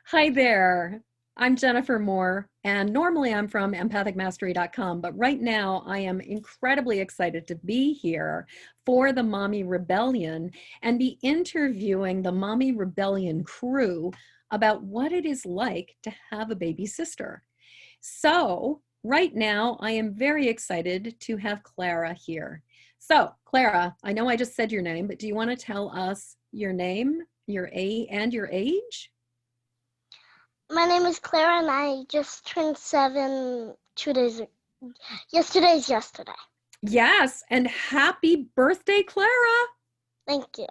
Hi there. I'm Jennifer Moore, and normally I'm from empathicmastery.com, but right now I am incredibly excited to be here for the Mommy Rebellion and be interviewing the Mommy Rebellion crew about what it is like to have a baby sister. So, right now I am very excited to have Clara here. So, Clara, I know I just said your name, but do you want to tell us your name, and your age? My name is Clara, and I just turned 7 2 days ago. Yesterday's yesterday. Yes, and happy birthday, Clara. Thank you.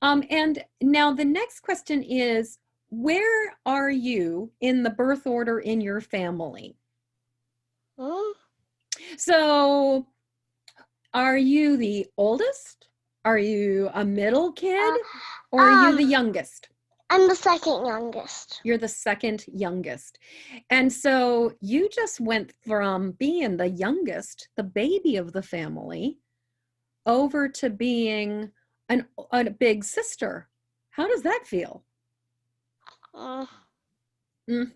And now the next question is, where are you in the birth order in your family? Hmm? So, are you the oldest? Are you a middle kid? Or are you the youngest? I'm the second youngest. You're the second youngest. And so you just went from being the youngest, the baby of the family, over to being a big sister. How does that feel? Uh, Mm,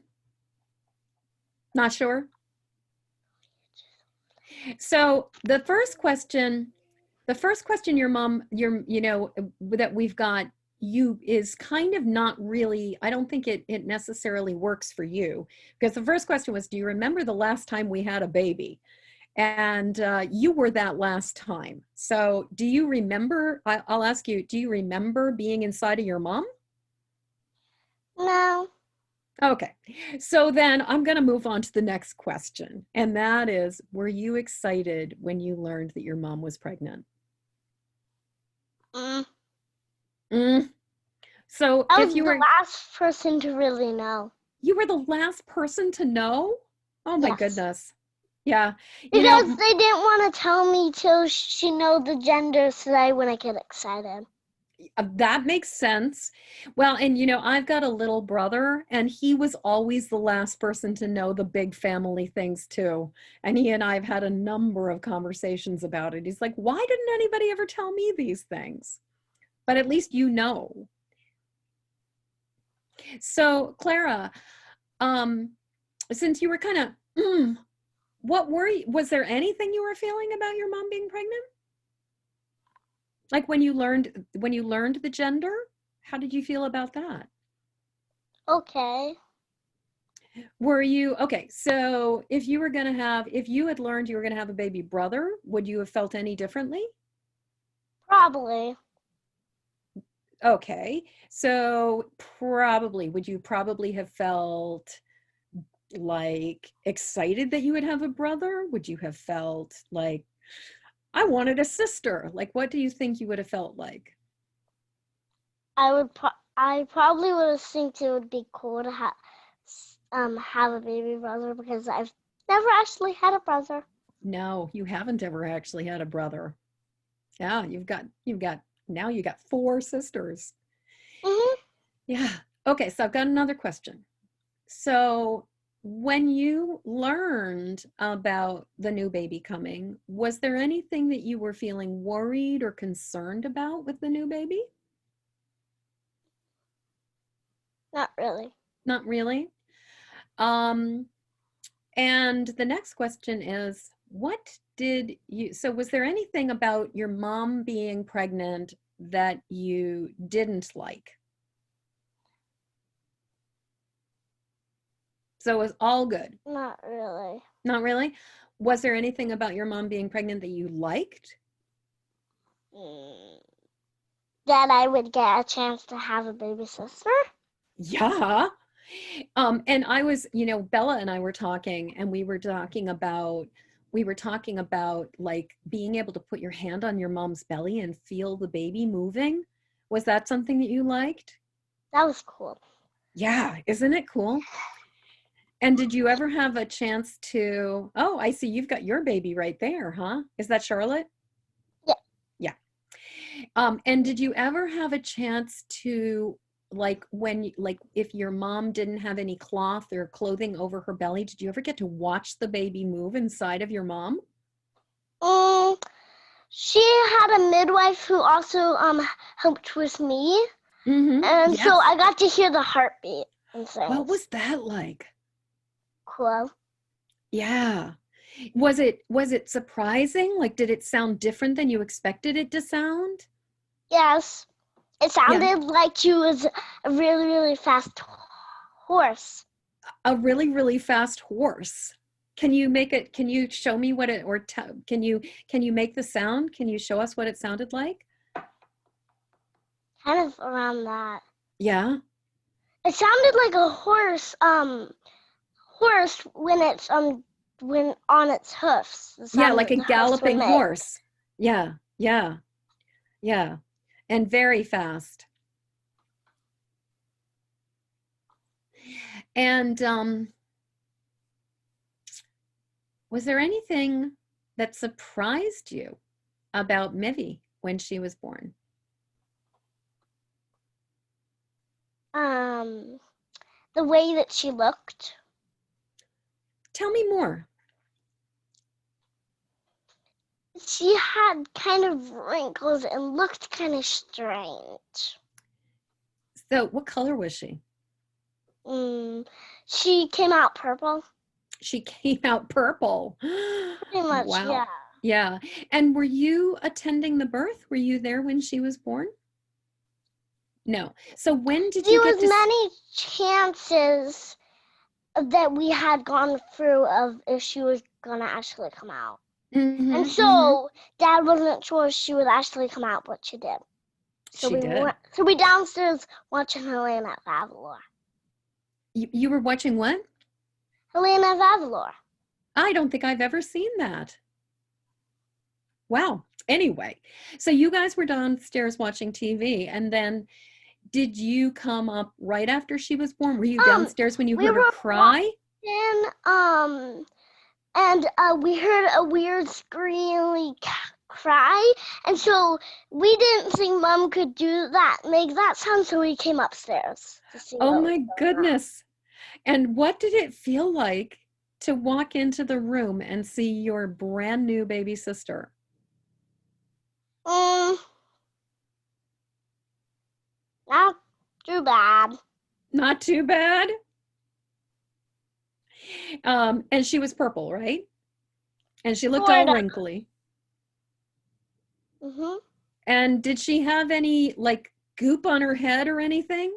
not sure. So the first question your mom, that we've got you is kind of not really, I don't think it necessarily works for you, because the first question was, do you remember the last time we had a baby? And you were that last time. So do you remember, I'll ask you, do you remember being inside of your mom? no. Okay, so then I'm going to move on to the next question. And that is, were you excited when you learned that your mom was pregnant? Mm. Mm. So I if was the last person to really know. you were the last person to know? Oh my Yes. goodness. Yeah. Because they didn't want to tell me till she know the gender so that I wouldn't get excited. That makes sense. Well, and I've got a little brother, and he was always the last person to know the big family things too. And he and I have had a number of conversations about it. He's like, why didn't anybody ever tell me these things? But at least you know. So, Clara, um, since you were kind of, was there anything you were feeling about your mom being pregnant? Like when you learned the gender, how did you feel about that? Okay. Were you okay? So if you had learned you were gonna have a baby brother, would you have felt any differently? Probably. Okay, so would you probably have felt like excited that you would have a brother? Would you have felt like I wanted a sister? Like, what do you think you would have felt like? I probably would have think it would be cool to have a baby brother because I've never actually had a brother. No, you haven't ever actually had a brother. Yeah, now you got four sisters. Hmm. Yeah. Okay, so I've got another question. So when you learned about the new baby coming, was there anything that you were feeling worried or concerned about with the new baby? Not really. Not really. Um, and the next question is, so was there anything about your mom being pregnant that you didn't like? So it was all good. Not really. Not really. Was there anything about your mom being pregnant that you liked? Mm. That I would get a chance to have a baby sister. Yeah. And I was, Bella and I were talking, and we were talking about like being able to put your hand on your mom's belly and feel the baby moving. Was that something that you liked? That was cool. Yeah, isn't it cool? And did you ever have a chance to, oh, I see you've got your baby right there, huh? Is that Charlotte? Yeah. Yeah. And did you ever have a chance to, like, if your mom didn't have any cloth or clothing over her belly, did you ever get to watch the baby move inside of your mom? She had a midwife who also helped with me, Mm-hmm. and so Yes. I got to hear the heartbeat. and What things. was that like? Cool. Yeah. Was it surprising? Like, did it sound different than you expected it to sound? Yes. It Yeah. sounded like she was a really, really fast horse. A really, really fast horse. Can you make it, can you show me what it, or can you make the sound? Can you show us what it sounded like? Kind of around that. Yeah. It sounded like a horse when on its hoofs. The Yeah, sound like that a the hoofs would galloping make. horse. Yeah, yeah, yeah. And very fast. And was there anything that surprised you about Mivy when she was born? The way that she looked. Tell me more. She had kind of wrinkles and looked kind of strange. So, what color was she? She came out purple. She came out purple. Pretty much, yeah. Wow. Yeah. And were you attending the birth? Were you there when she was born? No. So when did you There get was to many chances that we had gone through of if she was gonna actually come out. And Mm-hmm. so Dad wasn't sure if she would actually come out, but she did. So She we did. went. So we downstairs watching Helena at Avalor. You were watching what? Helena at Avalor. I don't think I've ever seen that. Wow. Anyway, so you guys were downstairs watching TV, and then did you come up right after she was born? Were you downstairs when you We heard her were cry? watching, and we heard a weird squealy cry, and so we didn't think Mom could make that sound, so we came upstairs to see Oh what was my going on. goodness. And what did it feel like to walk into the room and see your brand new baby sister? Mm, not too bad. Not too bad. And she was purple, right? And she looked all Sort of. wrinkly. hmm And did she have any like goop on her head or anything?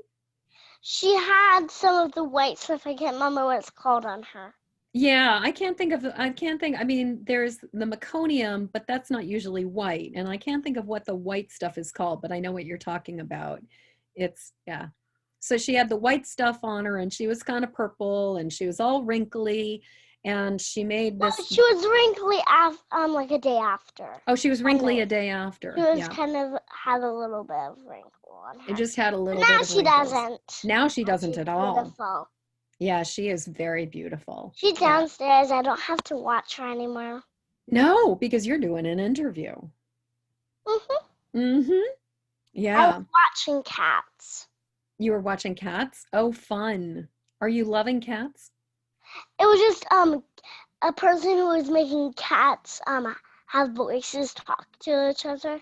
She had some of the white stuff. I can't remember what it's called on her. Yeah, I mean, there's the meconium, but that's not usually white. And I can't think of what the white stuff is called, but I know what you're talking about. Yeah. So she had the white stuff on her and she was kind of purple and she was all wrinkly and she made Well, this, she was wrinkly like a day after. oh, she was Kind wrinkly of. a day She after. was Yeah. kind of had a little bit of wrinkle on It her. just had a But little now bit of she wrinkles. doesn't. Now she And doesn't she's at all. beautiful. Yeah, she is very beautiful. She's Yeah. downstairs. I don't have to watch her anymore. No, because you're doing an interview. hmm Mm-hmm. I was Yeah. watching cats. You were watching cats? Oh, fun. Are you loving cats? It was just a person who was making cats have voices talk to each other.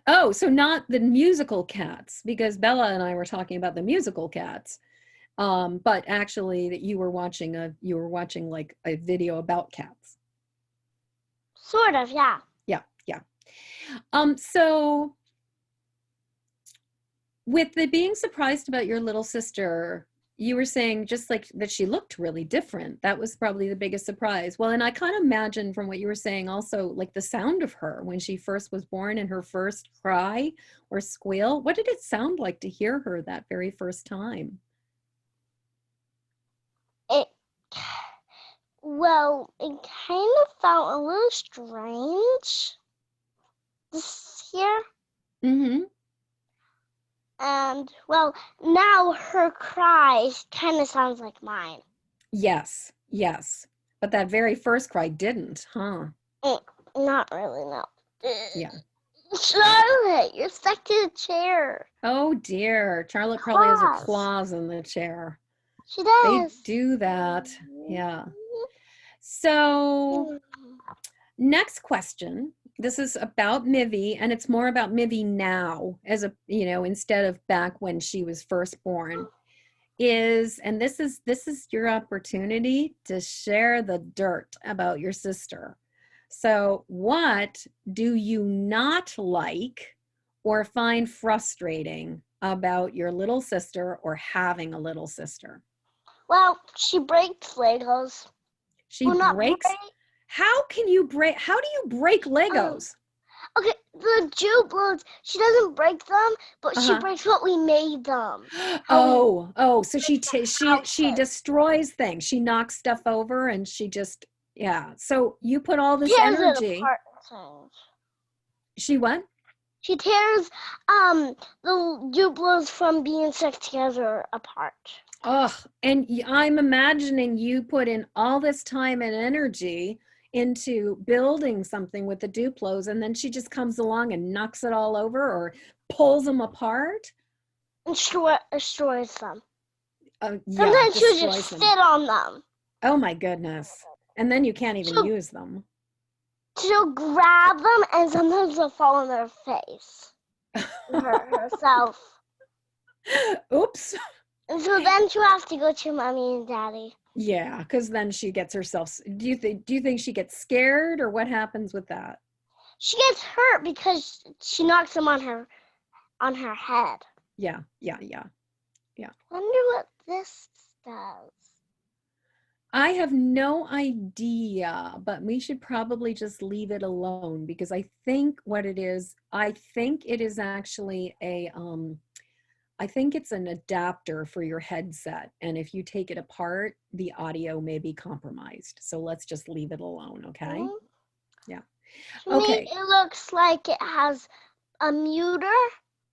Oh, so not the musical cats, because Bella and I were talking about the musical cats. But actually that you were watching like a video about cats. Sort of, yeah. Yeah, yeah. So with the being surprised about your little sister, you were saying just like that she looked really different. That was probably the biggest surprise. Well, and I kind of imagine from what you were saying also like the sound of her when she first was born and her first cry or squeal. What did it sound like to hear her that very first time? It it kind of felt a little strange this year. Mm-hmm. And now her cry kind of sounds like mine. Yes, yes. But that very first cry didn't, huh? Not really, no. Yeah. Charlotte, you're stuck to the chair. Oh dear. Charlotte probably has her Claws. claws in the chair. She They does. do that. Yeah. So, next question. This is about Mivy, and it's more about Mivy now, as instead of back when she was first born. is, and this is your opportunity to share the dirt about your sister. So, what do you not like or find frustrating about your little sister or having a little sister? Well, she breaks Legos. She Well, not break. breaks. How can you break? How do you break Legos? Okay, the jewels, she doesn't break them, but she Uh-huh. breaks what we made them. So she Houses. destroys things. She knocks stuff over and she just, yeah. So you put all this Tears it energy. apart and things. She what? She tears the jewels from being stuck together apart. Oh, and I'm imagining you put in all this time and energy into building something with the Duplos, and then she just comes along and knocks it all over or pulls them apart. And destroys them. Yeah, Sometimes she'll just destroys sit them. on them. Oh my goodness. And then you can't even She'll, use them. she'll grab them and sometimes they'll fall on their face. Herself. Oops. And so then she'll have to go to mommy and daddy. Yeah, because then she gets herself. Do you think she gets scared or what happens with that? She gets hurt because she knocks them on her head. Yeah. Wonder what this does. I have no idea, but we should probably just leave it alone because I think what it is, I think it is actually I think it's an adapter for your headset. And if you take it apart, the audio may be compromised. So let's just leave it alone, okay? Mm-hmm. Yeah. To me, Okay. it looks like it has a muter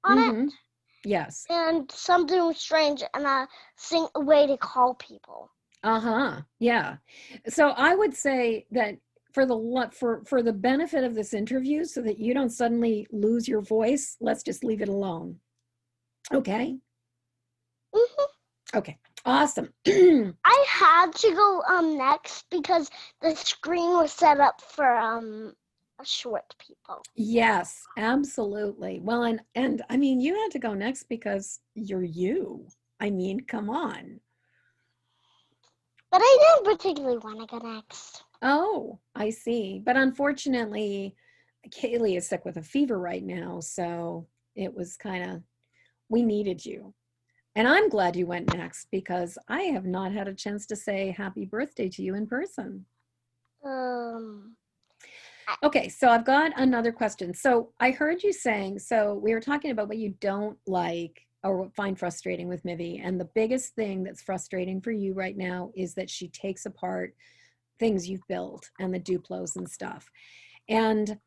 on Mm-hmm. it Yes. and something strange and a way to call people. Uh-huh. Yeah. So I would say that for the benefit of this interview so that you don't suddenly lose your voice, let's just leave it alone. Okay? Mm-hmm. Okay. Awesome. I had to go next because the screen was set up for short people. Yes, absolutely. Well, and I mean, you had to go next because you're you. I mean, come on. But I didn't particularly want to go next. Oh, I see. But unfortunately, Kaylee is sick with a fever right now, so it was kind of we needed you. And I'm glad you went next because I have not had a chance to say happy birthday to you in person. Um, Okay, so I've got another question. So I heard you saying, so we were talking about what you don't like or find frustrating with Mivy. And the biggest thing that's frustrating for you right now is that she takes apart things you've built and the Duplos and stuff. And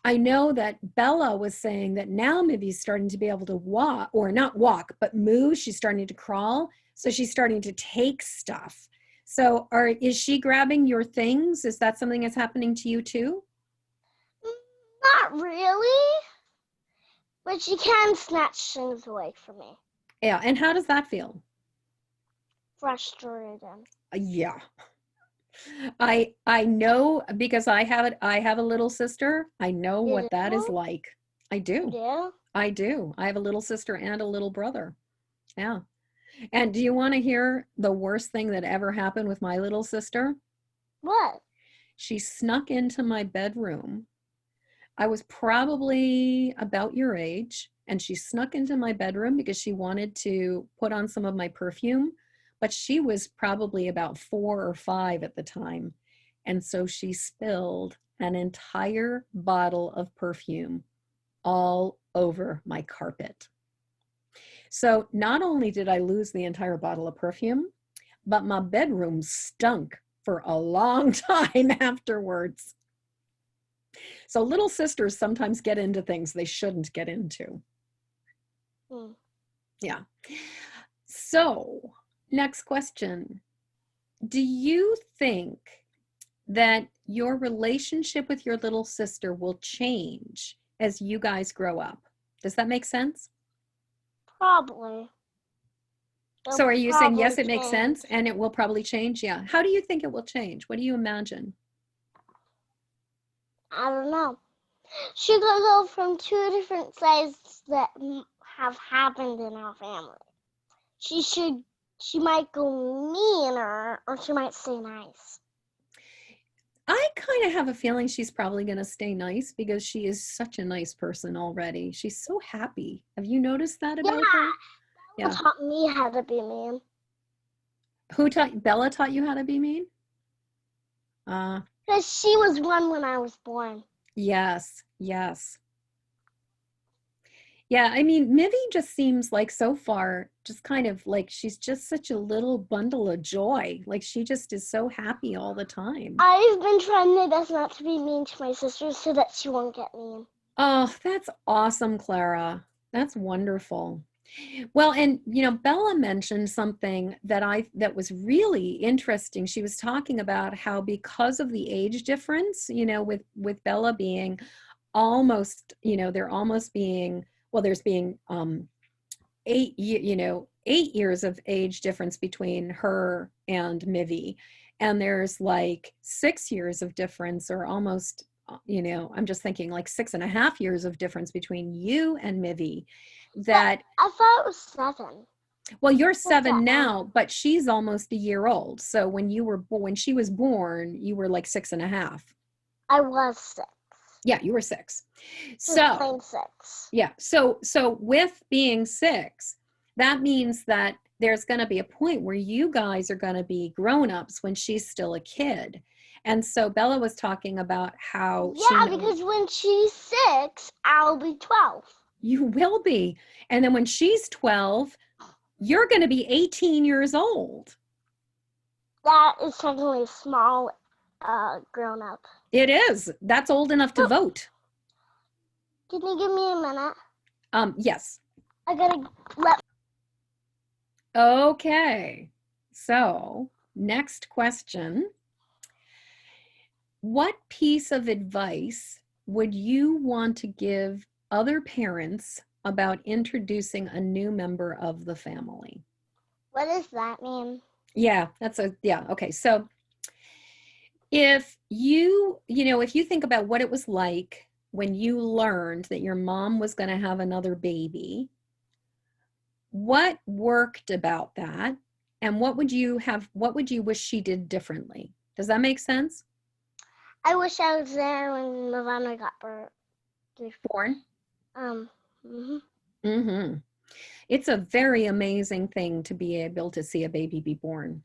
I know that Bella was saying that now Mivy's starting to be able to walk, or not walk, but move. She's starting to crawl. So she's starting to take stuff. So is she grabbing your things? Is that something that's happening to you too? not really, but she can snatch things away from me. Yeah. And how does that feel? Frustrated. Yeah. I know because I have a little sister. I know You what that is do? like. I do. Yeah. I do. I have a little sister and a little brother. Yeah. And do you want to hear the worst thing that ever happened with my little sister? What? She snuck into my bedroom. I was probably about your age, and she snuck into my bedroom because she wanted to put on some of my perfume, but she was probably about 4 or 5 at the time. And so she spilled an entire bottle of perfume all over my carpet. So not only did I lose the entire bottle of perfume, but my bedroom stunk for a long time afterwards. So little sisters sometimes get into things they shouldn't get into. Yeah. So, next question. Do you think that your relationship with your little sister will change as you guys grow up? Does that make sense? Probably. So, are you saying yes, it makes Change. sense and it will probably change? Yeah. How do you think it will change? What do you imagine? I don't know. She could go from two different sides that have happened in our family. She she might go meaner or she might stay nice. I kind of have a feeling she's probably going to stay nice because she is such a nice person already. She's so happy. Have you noticed that about her? Yeah. Bella taught me how to be mean. Who taught Bella taught you how to be mean? Because she was one when I was born. Yes, yes. Yeah, I mean, Mivy just seems like so far just kind of like she's just such a little bundle of joy. Like she just is so happy all the time. I've been trying my best not to be mean to my sister so that she won't get mean. Oh, that's awesome, Clara. That's wonderful. Well, and Bella mentioned something that was really interesting. She was talking about how because of the age difference, with Bella being almost, they're almost being, well, there's being 8 years of age difference between her and Mivy, and there's like 6 years of difference, or almost, I'm just thinking like 6.5 years of difference between you and Mivy. That I thought it was 7. Well, you're 7 now, but she's almost a year old. So when she was born, you were like 6.5. I was 6. Yeah, you were 6. So plain 6. Yeah. So with being 6, that means that there's going to be a point where you guys are going to be grown-ups when she's still a kid. And so Bella was talking about how because when she's 6, I'll be 12. You will be. And then when she's 12, you're going to be 18 years old. That is technically a small grown-up. It is. That's old enough to vote. Can you give me a minute? Yes. I gotta let. Okay. So, next question. What piece of advice would you want to give other parents about introducing a new member of the family? What does that mean? Yeah, okay. So if you think about what it was like when you learned that your mom was going to have another baby, what worked about that, and what would you wish she did differently? Does that make sense? I wish I was there when Lavana got born. Mm-hmm. It's a very amazing thing to be able to see a baby be born.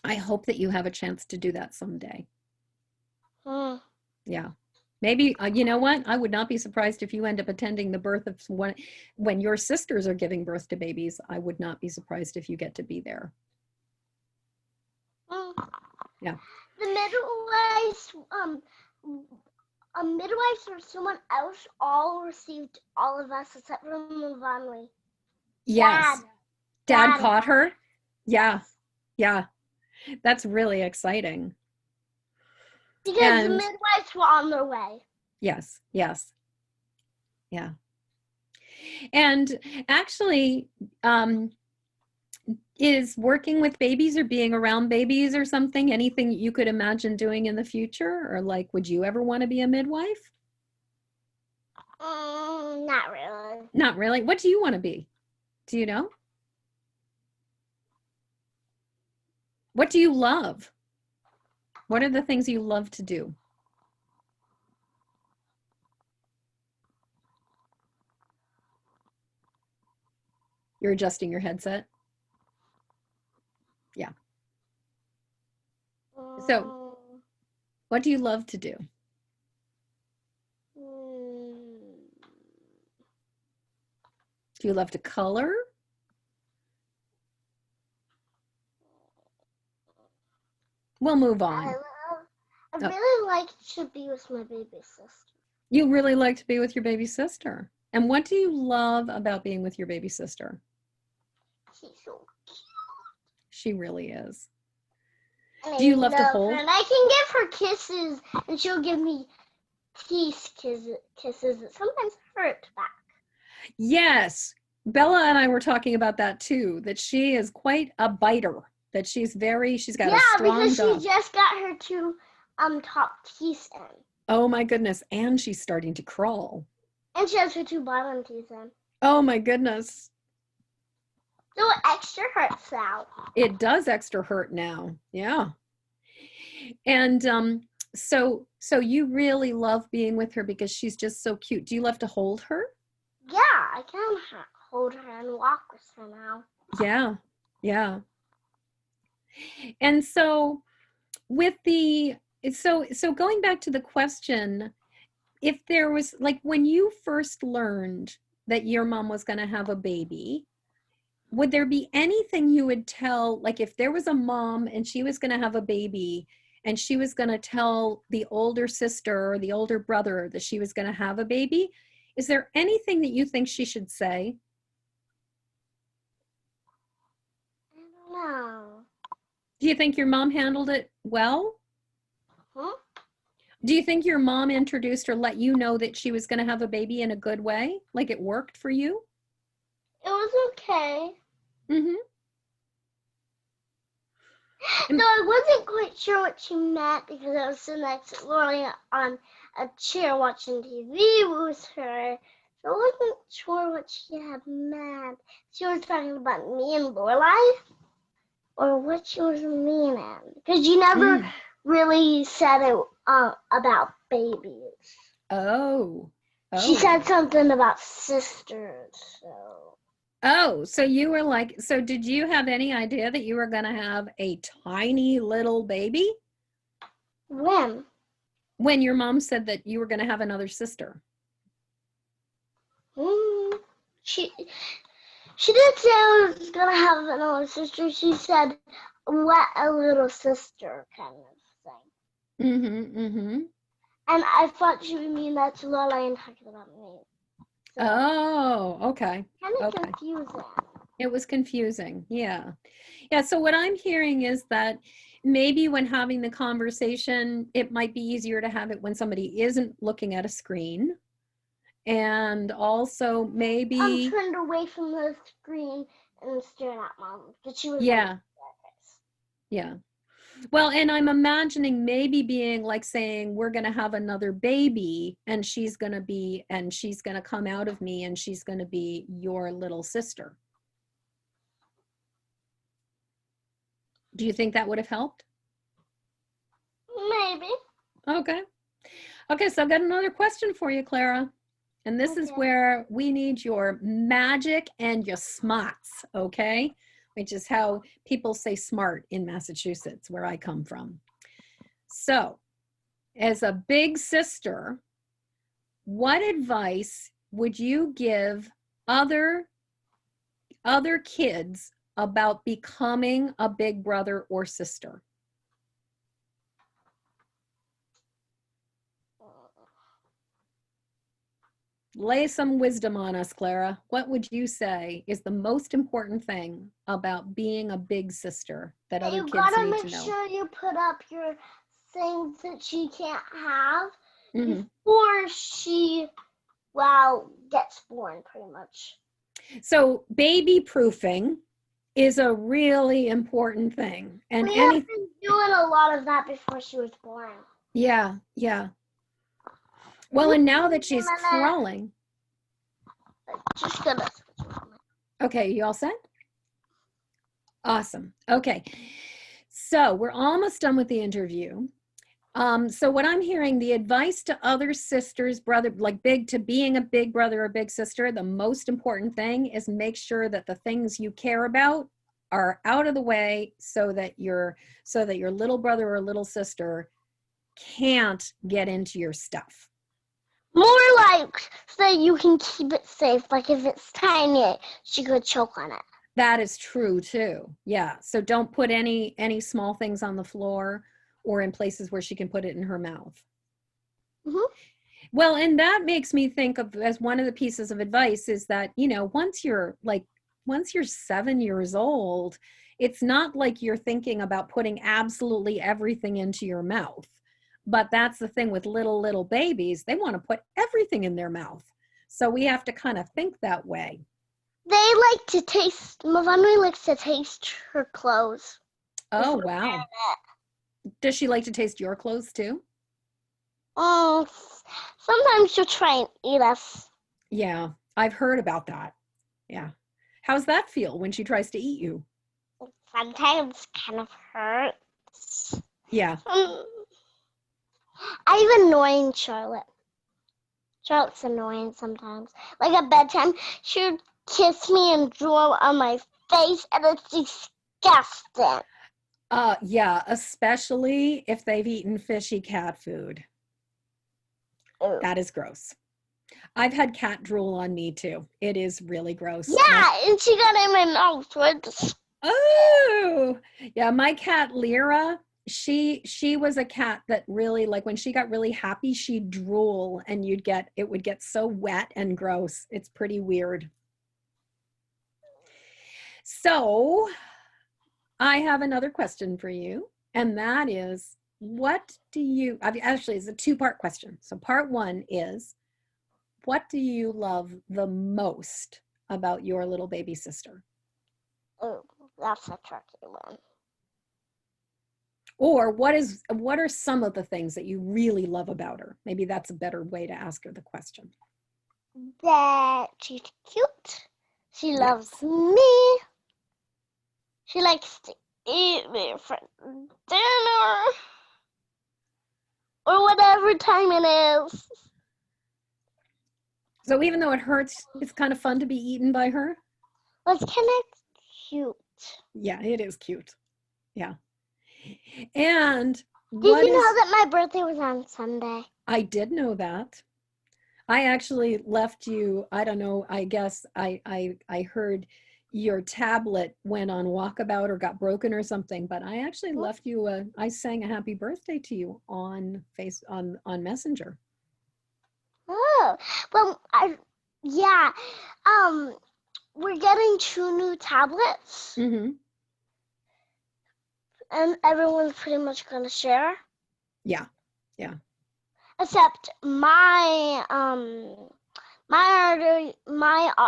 I hope that you have a chance to do that someday. Yeah. Maybe, you know what? I would not be surprised if you end up attending the birth of one when your sisters are giving birth to babies. I would not be surprised if you get to be there. Yeah. The midwives, midwives or someone else all received all of us except for Mavani. Yes. Dad caught her? Yeah. Yeah. That's really exciting. Because the midwives were on their way. Yes. Yes. Yeah. And actually, is working with babies or being around babies or something, anything you could imagine doing in the future? Or like, would you ever want to be a midwife? Not really. Not really? What do you want to be? Do you know? What do you love? What are the things you love to do? You're adjusting your headset? Yeah. So, what do you love to do? Do you love to color? We'll move on. I really like to be with my baby sister. You really like to be with your baby sister. And what do you love about being with your baby sister? She's so cute. She really is. Do you love to hold? And I can give her kisses, and she'll give me teeth kisses that sometimes hurt back. Yes. Bella and I were talking about that too, that she is quite a biter, that she's got a strong because jaw. She just got her 2 top teeth in. Oh my goodness. And she's starting to crawl. And she has her 2 bottom teeth in. Oh my goodness. So it extra hurts now. It does extra hurt now. Yeah. And so you really love being with her because she's just so cute. Do you love to hold her? Yeah, I can hold her and walk with her now. Yeah. Yeah. And so with the so going back to the question, if there was like when you first learned that your mom was going to have a baby, would there be anything you would tell, like if there was a mom and she was going to have a baby and she was going to tell the older sister or the older brother that she was going to have a baby, is there anything that you think she should say? I don't know. Do you think your mom handled it well? Huh? Do you think your mom introduced or let you know that she was going to have a baby in a good way? Like it worked for you? It was okay. Mm-hmm. No, I wasn't quite sure what she meant because I was sitting next to Lori on a chair watching TV with her. So I wasn't sure what she had meant. She was talking about me and Lorelai, or what she was meaning. Because you never really said it about babies. Oh. She said something about sisters, so. Oh, so you were like, so did you have any idea that you were going to have a tiny little baby? When? When your mom said that you were going to have another sister. She didn't say I was going to have another sister. She said, what a little sister kind of thing. Mm-hmm, mm-hmm. And I thought she would mean that to Lola and talking about me. So, oh, okay. Kind of Okay. confusing. It was confusing. Yeah. Yeah. So what I'm hearing is that maybe when having the conversation, it might be easier to have it when somebody isn't looking at a screen. And also maybe I'm turned away from the screen and staring at Mom because she was yeah. Yeah. Well, and I'm imagining maybe being like saying, we're going to have another baby and she's going to come out of me and she's going to be your little sister. Do you think that would have helped? Maybe. Okay. Okay, so I've got another question for you, Clara. And this is where we need your magic and your smarts, okay? Which is how people say smart in Massachusetts, where I come from. So, as a big sister, what advice would you give other kids about becoming a big brother or sister? Lay some wisdom on us, Clara. What would you say is the most important thing about being a big sister that other kids need to know? You gotta make sure you put up your things that she can't have before she, gets born, pretty much. So baby proofing is a really important thing. And we have been doing a lot of that before she was born. Yeah, yeah. Well, and now that she's crawling. Just gonna. Okay, you all set? Awesome. Okay. So we're almost done with the interview. So what I'm hearing, the advice to other sisters, brother, like being a big brother or big sister, the most important thing is make sure that the things you care about are out of the way so that your little brother or little sister can't get into your stuff. More like so you can keep it safe. Like if it's tiny, she could choke on it. That is true too. Yeah. So don't put any small things on the floor or in places where she can put it in her mouth. Well, and that makes me think of as one of the pieces of advice is that, once you're 7 years old, it's not like you're thinking about putting absolutely everything into your mouth. But that's the thing with little babies. They want to put everything in their mouth. So we have to kind of think that way. They like to taste, Mavani likes to taste her clothes. Oh, wow. Does she like to taste your clothes too? Oh, sometimes she'll try and eat us. Yeah, I've heard about that. Yeah. How's that feel when she tries to eat you? Sometimes kind of hurts. Yeah. I'm annoying Charlotte. Charlotte's annoying sometimes. Like at bedtime, she would kiss me and drool on my face, and it's disgusting. Yeah, especially if they've eaten fishy cat food. Ew. That is gross. I've had cat drool on me too. It is really gross. Yeah, and she got it in my mouth. So it's... Oh, yeah, my cat Lyra, she was a cat that really, like, when she got really happy, she'd drool and it would get so wet and gross. It's pretty weird. So I have another question for you, and that is, actually, it's a two-part question. So part one is, what do you love the most about your little baby sister? Oh, that's a tricky one. Or what are some of the things that you really love about her? Maybe that's a better way to ask her the question. That she's cute. She loves Yes. me. She likes to eat me for dinner. Or whatever time it is. So even though it hurts, it's kind of fun to be eaten by her? Well, it's kind of cute. Yeah, it is cute. Yeah. And Did you know that my birthday was on Sunday? I did know that. I actually left you, I don't know, I guess I heard your tablet went on walkabout or got broken or something, but I actually left you I sang a happy birthday to you on Messenger. Oh, well, yeah. We're getting 2 new tablets, Mm-hmm. and everyone's pretty much gonna share. Yeah. Yeah. Except my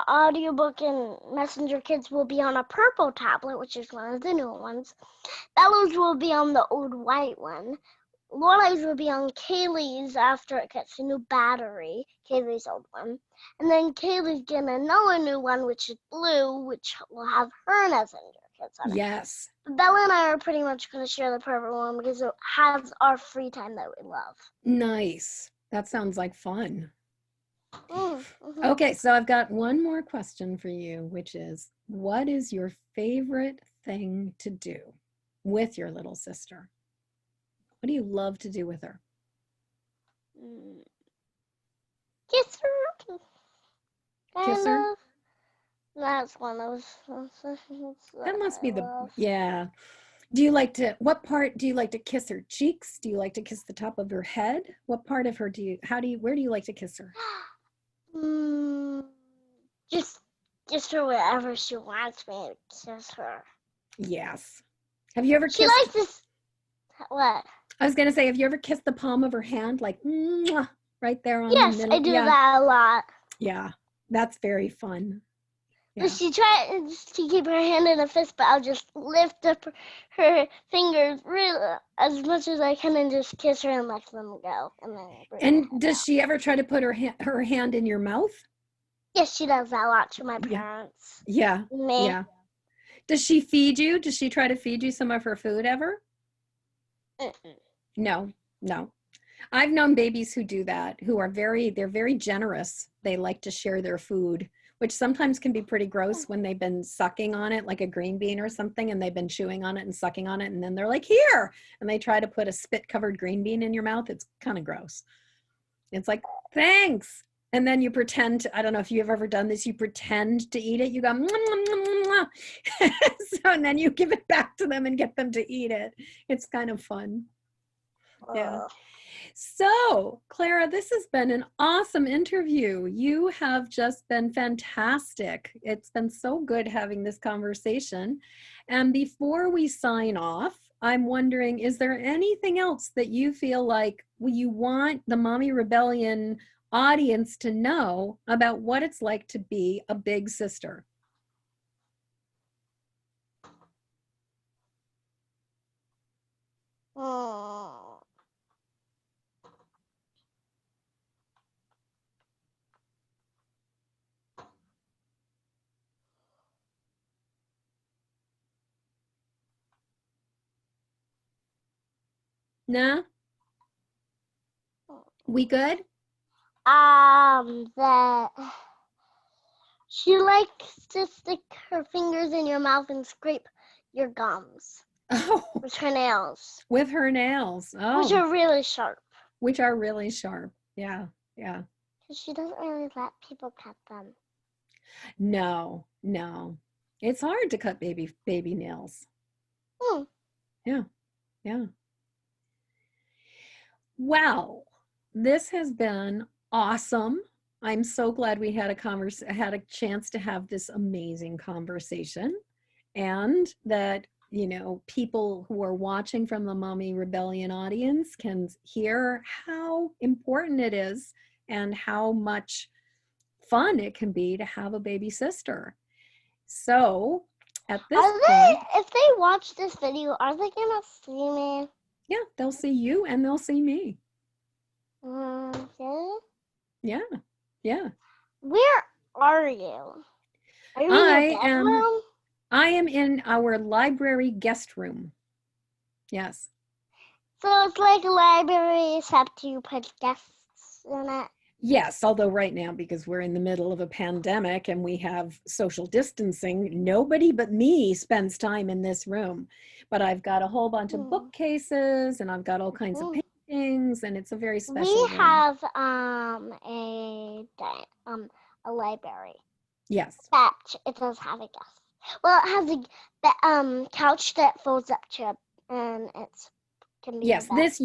audiobook and Messenger Kids will be on a purple tablet, which is one of the new ones. Bella's will be on the old white one. Lorelai's will be on Kaylee's after it gets a new battery, Kaylee's old one. And then Kaylee's getting another new one, which is blue, which will have her Messenger Kids on it. Yes. Bella and I are pretty much going to share the purple one because it has our free time that we love. Nice. That sounds like fun. Mm-hmm. Okay, so I've got one more question for you, which is, what is your favorite thing to do with your little sister? What do you love to do with her? Kiss her. Kiss her? That's one of those. That must be yeah. Do you like to, what part do you like to kiss her cheeks? Do you like to kiss the top of her head? What part of her where do you like to kiss her? Just her wherever she wants me to kiss her. Yes. Have you ever kissed? She likes this. What? I was going to say, have you ever kissed the palm of her hand, like, mwah, right there on the Yes, middle? I do that a lot. Yeah, that's very fun. Yeah. She tries to keep her hand in a fist, but I'll just lift up her fingers really as much as I can and just kiss her and let them go. And does she ever try to put her hand in your mouth? Yes, she does that a lot to my parents. Yeah. Me. Yeah. Does she feed you? Does she try to feed you some of her food ever? No. I've known babies who do that, they're very generous. They like to share their food, which sometimes can be pretty gross when they've been sucking on it, like a green bean or something, and they've been chewing on it and sucking on it, and then they're like, here, and they try to put a spit-covered green bean in your mouth. It's kind of gross. It's like, thanks. And then you pretend I don't know if you've ever done this, you pretend to eat it. You go, mwah, mwah, mwah, mwah. So, and then you give it back to them and get them to eat it. It's kind of fun. Yeah. So, Clara, this has been an awesome interview. You have just been fantastic. It's been so good having this conversation. And before we sign off, I'm wondering, is there anything else that you feel like you want the Mommy Rebellion audience to know about what it's like to be a big sister? Nah, we good? That she likes to stick her fingers in your mouth and scrape your gums Oh, with her nails, with her nails. Oh, which are really sharp. which are really sharp. Yeah, yeah. Because she doesn't really let people cut them. No, no. It's hard to cut baby nails. Hmm. Yeah, yeah. Wow, this has been awesome. I'm so glad we had a chance to have this amazing conversation, and that people who are watching from the Mommy Rebellion audience can hear how important it is and how much fun it can be to have a baby sister. So at this point, If they watch this video, are they gonna see me? yeah, they'll see you and they'll see me. Okay. Yeah, yeah. Where are you? Are you in I your am bedroom? I am in our library guest room. Yes. So it's like a library, except you put guests in it. Yes, although right now, because we're in the middle of a pandemic and we have social distancing, nobody but me spends time in this room. But I've got a whole bunch of bookcases and I've got all kinds of paintings, and it's a very special We room. have a library. Yes. That it does have a guest. Well, it has a couch that folds up to, and it's can be. Yes, this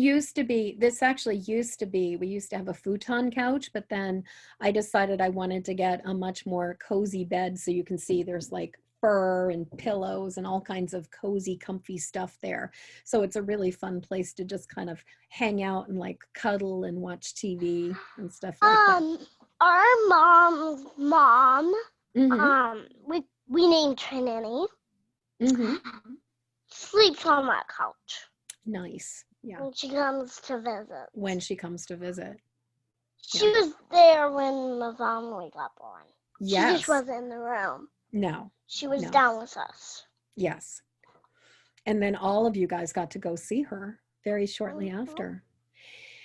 actually used to be, we used to have a futon couch, but then I decided I wanted to get a much more cozy bed. So you can see there's like fur and pillows and all kinds of cozy, comfy stuff there. So it's a really fun place to just kind of hang out and like cuddle and watch TV and stuff like that. Our mom's mom, Mm-hmm. we named Trinity, Mm-hmm. sleeps on that couch. Nice. Yeah. When she comes to visit. When she comes to visit. She was there when the family got born. Yes. She just wasn't in the room. No. She was down with us. Yes. And then all of you guys got to go see her very shortly after.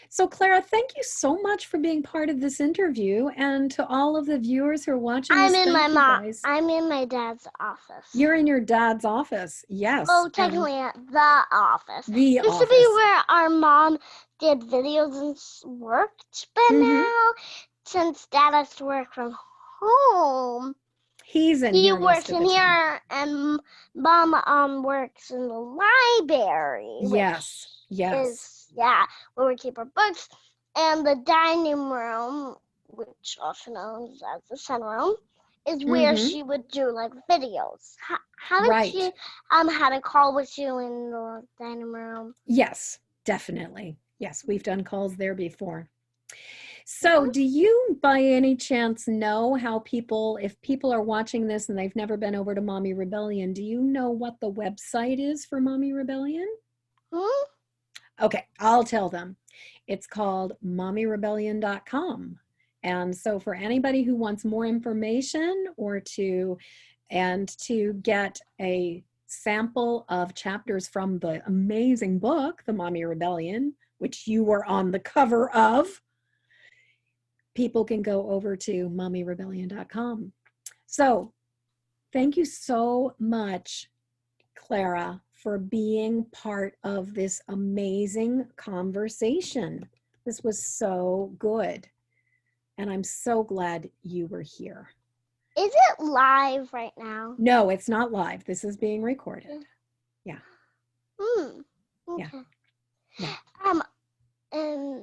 So Clara, thank you so much for being part of this interview, and to all of the viewers who are watching this, I'm in my dad's office. You're in your dad's office. Yes. Oh, technically at the office. The used office. to be where our mom did videos and worked, but now since Dad has to work from home, he works in here, and Mom works in the library. Yes. Yes. Where we keep our books, and the dining room, which also known as the sunroom, is where she would do like videos. How did she had a call with you in the dining room? Yes, definitely. Yes, we've done calls there before. So do you by any chance know how if people are watching this and they've never been over to Mommy Rebellion, do you know what the website is for Mommy Rebellion? Okay, I'll tell them. It's called mommyrebellion.com. And so for anybody who wants more information or to get a sample of chapters from the amazing book, The Mommy Rebellion, which you were on the cover of, people can go over to mommyrebellion.com. So thank you so much, Clara, for being part of this amazing conversation. This was so good. And I'm so glad you were here. Is it live right now? No, it's not live. This is being recorded. Yeah. Okay. Yeah. And